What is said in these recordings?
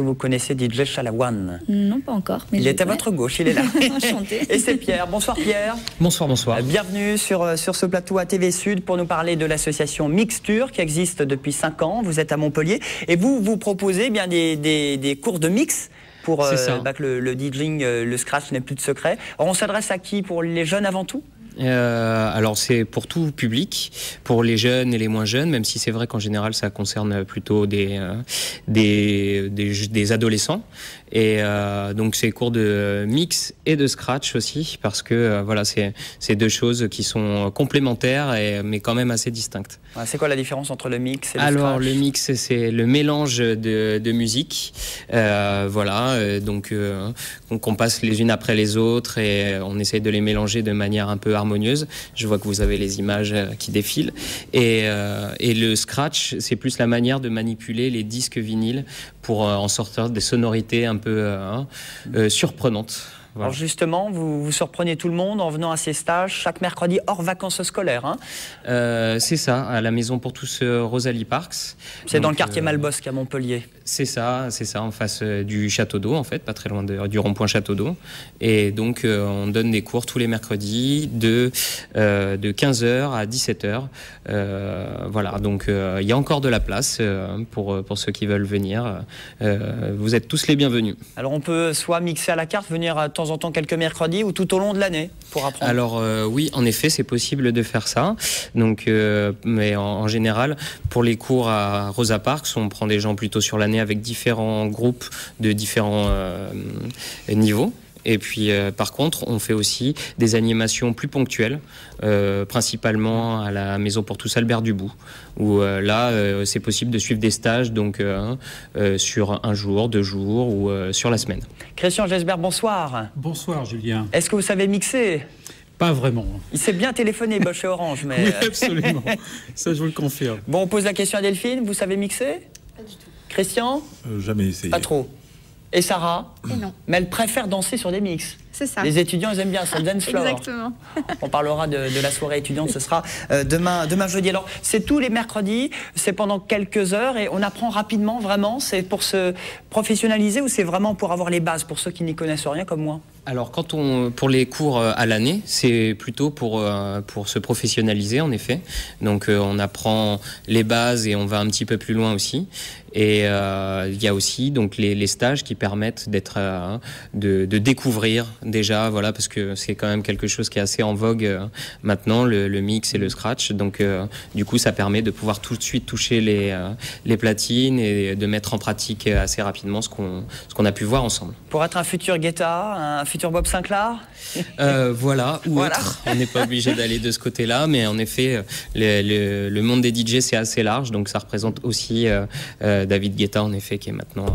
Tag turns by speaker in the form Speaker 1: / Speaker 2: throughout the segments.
Speaker 1: que vous connaissez DJ Chalawan?
Speaker 2: Non, pas encore. Mais
Speaker 1: il est à votre gauche, il est là.
Speaker 2: Enchanté.
Speaker 1: Et c'est Pierre. Bonsoir Pierre.
Speaker 3: Bonsoir, bonsoir.
Speaker 1: Bienvenue sur ce plateau à TV Sud pour nous parler de l'association Mixture qui existe depuis 5 ans. Vous êtes à Montpellier et vous proposez bien des cours de mix pour que le DJing, le scratch n'est plus de secret. Alors on s'adresse à qui? Pour les jeunes avant tout?
Speaker 3: Alors c'est pour tout public, pour les jeunes et les moins jeunes, même si c'est vrai qu'en général ça concerne plutôt des adolescents. Et donc c'est cours de mix et de scratch aussi, parce que voilà, c'est deux choses qui sont complémentaires mais quand même assez distinctes.
Speaker 1: C'est quoi la différence entre le mix et le scratch?
Speaker 3: Alors le mix, c'est le mélange de musique, voilà, donc qu'on passe les unes après les autres et on essaye de les mélanger de manière un peu harmonieuse. Je vois que vous avez les images qui défilent. Et le scratch, c'est plus la manière de manipuler les disques vinyles pour en sortir des sonorités un peu surprenantes. Voilà.
Speaker 1: Alors justement, vous surprenez tout le monde en venant à ces stages chaque mercredi hors vacances scolaires. Hein.
Speaker 3: C'est ça, à la Maison pour tous Rosalie Parks.
Speaker 1: C'est dans le quartier Malbosque à Montpellier. C'est ça,
Speaker 3: en face du Château d'Eau, en fait, pas très loin du rond-point Château d'Eau. Et donc, on donne des cours tous les mercredis de 15h à 17h. Voilà, donc il y a encore de la place pour ceux qui veulent venir. Vous êtes tous les bienvenus.
Speaker 1: Alors, on peut soit mixer à la carte, venir de temps en temps quelques mercredis ou tout au long de l'année pour apprendre?
Speaker 3: Alors, oui, en effet, c'est possible de faire ça. Donc, mais en général, pour les cours à Rosa Parks, on prend des gens plutôt sur l'année avec différents groupes de différents niveaux. Et puis, par contre, on fait aussi des animations plus ponctuelles, principalement à la Maison pour tous Albert Dubout, où là, c'est possible de suivre des stages donc, sur 1 jour, 2 jours ou sur la semaine.
Speaker 1: Christian Gesbert, bonsoir.
Speaker 4: Bonsoir, Julien.
Speaker 1: Est-ce que vous savez mixer?
Speaker 4: Pas vraiment.
Speaker 1: Il s'est bien téléphoné, Bosch et Orange. Mais...
Speaker 4: Oui, absolument. Ça, je vous le confirme.
Speaker 1: Bon, on pose la question à Delphine. Vous savez mixer?
Speaker 2: Pas du tout.
Speaker 1: Christian?
Speaker 5: Jamais essayé.
Speaker 1: Pas trop. Et Sarah?
Speaker 2: Et non.
Speaker 1: Mais elle préfère danser sur des mix.
Speaker 2: C'est ça.
Speaker 1: Les étudiants, ils aiment bien, sur le dance floor.
Speaker 2: Exactement.
Speaker 1: On parlera de la soirée étudiante, ce sera demain jeudi. Alors, c'est tous les mercredis, c'est pendant quelques heures et on apprend rapidement, vraiment. C'est pour se professionnaliser ou c'est vraiment pour avoir les bases, pour ceux qui n'y connaissent rien comme moi?
Speaker 3: Alors, pour les cours à l'année, c'est plutôt pour se professionnaliser, en effet. Donc, on apprend les bases et on va un petit peu plus loin aussi. Et il y a aussi donc les stages qui permettent de découvrir déjà, voilà, parce que c'est quand même quelque chose qui est assez en vogue maintenant, le mix et le scratch. Donc, du coup, ça permet de pouvoir tout de suite toucher les platines et de mettre en pratique assez rapidement ce qu'on a pu voir ensemble.
Speaker 1: Pour être un futur Guetta, un futur Bob Sinclair?
Speaker 3: Voilà, ou autre. On n'est pas obligé d'aller de ce côté-là, mais en effet, le monde des DJ, c'est assez large, donc ça représente aussi David Guetta, en effet, qui est maintenant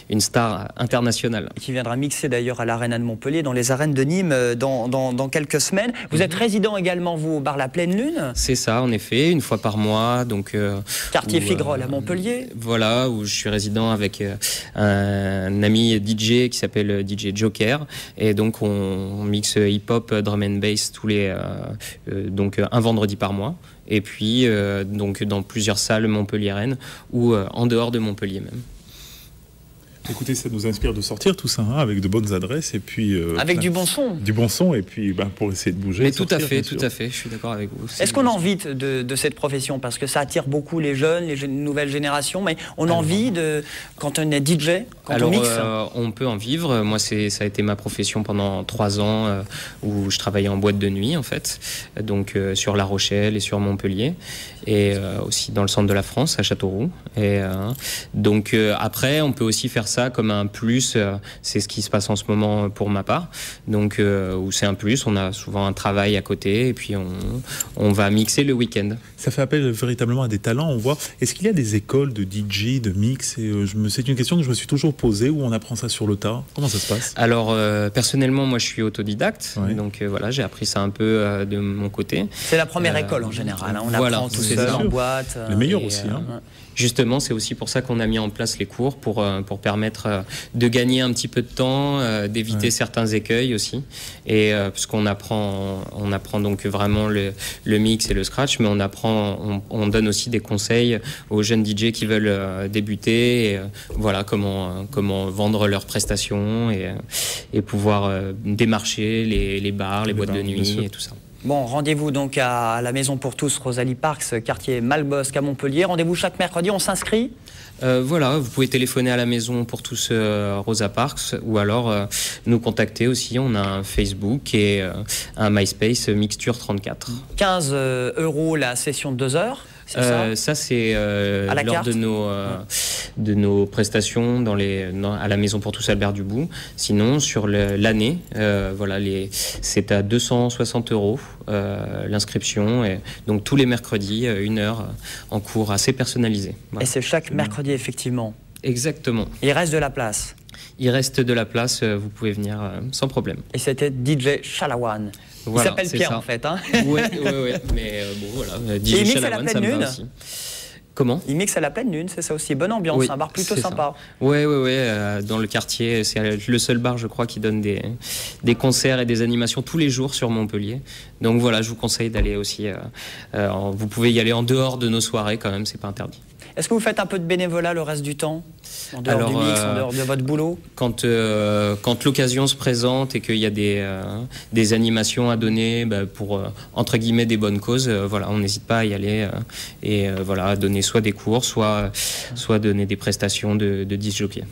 Speaker 3: une star internationale.
Speaker 1: Qui viendra mixer d'ailleurs à l'Arena de Montpellier, dans les arènes de Nîmes, dans quelques semaines. Vous êtes résident également, vous, au bar La Pleine Lune? C'est
Speaker 3: ça, en effet, une fois par mois. Donc,
Speaker 1: quartier Figrol à Montpellier.
Speaker 3: Voilà, où je suis résident avec un ami DJ qui s'appelle DJ Joker. Et donc, on mixe hip-hop, drum and bass donc un vendredi par mois. Et puis, donc, dans plusieurs salles montpelliéraines ou en dehors de Montpellier même.
Speaker 5: Écoutez, ça nous inspire de sortir tout ça, hein, avec de bonnes adresses et puis...
Speaker 1: avec du bon son.
Speaker 5: Du bon son et puis pour essayer de bouger.
Speaker 3: Mais sortir, tout à fait, je suis d'accord avec vous.
Speaker 1: Est-ce qu'on a envie de cette profession? Parce que ça attire beaucoup les jeunes, les nouvelles générations, mais on a envie quand on est DJ, quand on mixe?
Speaker 3: On peut en vivre. Moi, ça a été ma profession pendant 3 ans où je travaillais en boîte de nuit, en fait, donc sur La Rochelle et sur Montpellier, et aussi dans le centre de la France, à Châteauroux. Et donc après, on peut aussi faire ça comme un plus, c'est ce qui se passe en ce moment pour ma part, donc où c'est un plus, on a souvent un travail à côté et puis on va mixer le week-end.
Speaker 5: Ça fait appel véritablement à des talents, on voit. Est-ce qu'il y a des écoles de DJ, de mix? C'est une question que je me suis toujours posée, où on apprend ça sur le tas. Comment ça se passe?
Speaker 3: Alors personnellement, moi je suis autodidacte, donc voilà, j'ai appris ça un peu de mon côté.
Speaker 1: C'est la première école en général, hein. On
Speaker 3: voilà,
Speaker 1: apprend tout seul en boîte.
Speaker 5: Les meilleurs aussi, hein.
Speaker 3: Je justement, c'est aussi pour ça qu'on a mis en place les cours, pour permettre de gagner un petit peu de temps, d'éviter certains écueils aussi. Et parce qu'on apprend donc vraiment le mix et le scratch, mais on donne aussi des conseils aux jeunes DJ qui veulent débuter, et, voilà, comment vendre leurs prestations et pouvoir démarcher les bars, les boîtes de nuit et tout ça.
Speaker 1: Bon, rendez-vous donc à la Maison pour tous, Rosalie Parks, quartier Malbosc à Montpellier. Rendez-vous chaque mercredi, on s'inscrit?
Speaker 3: Voilà, vous pouvez téléphoner à la Maison pour tous Rosa Parks, ou alors nous contacter aussi. On a un Facebook et un MySpace Mixture 34. 15
Speaker 1: € la session de 2 heures.
Speaker 3: Ça c'est lors de nos prestations à la Maison pour tous Albert Dubout. Sinon sur l'année, voilà, c'est à 260 € l'inscription, et donc tous les mercredis 1 heure en cours assez personnalisé. Voilà.
Speaker 1: Et c'est chaque mercredi effectivement.
Speaker 3: Exactement.
Speaker 1: Il reste de la place.
Speaker 3: Il reste de la place, vous pouvez venir sans problème.
Speaker 1: Et c'était DJ Chalawan.
Speaker 3: Voilà,
Speaker 1: il s'appelle Pierre en fait. Hein.
Speaker 3: Oui, mais bon voilà. DJ Chalawan, ça me va aussi. Comment?
Speaker 1: Il mixe à la pleine lune, c'est ça aussi. Bonne ambiance, un bar plutôt sympa.
Speaker 3: Oui, dans le quartier, c'est le seul bar, je crois, qui donne des concerts et des animations tous les jours sur Montpellier. Donc voilà, je vous conseille d'aller aussi. Vous pouvez y aller en dehors de nos soirées quand même, c'est pas interdit.
Speaker 1: Est-ce que vous faites un peu de bénévolat le reste du temps? En dehors du mix, en dehors de votre boulot?
Speaker 3: Quand l'occasion se présente et qu'il y a des animations à donner pour, entre guillemets, des bonnes causes, voilà, on n'hésite pas à y aller et voilà, à donner soit des cours, soit donner des prestations de disc jockey.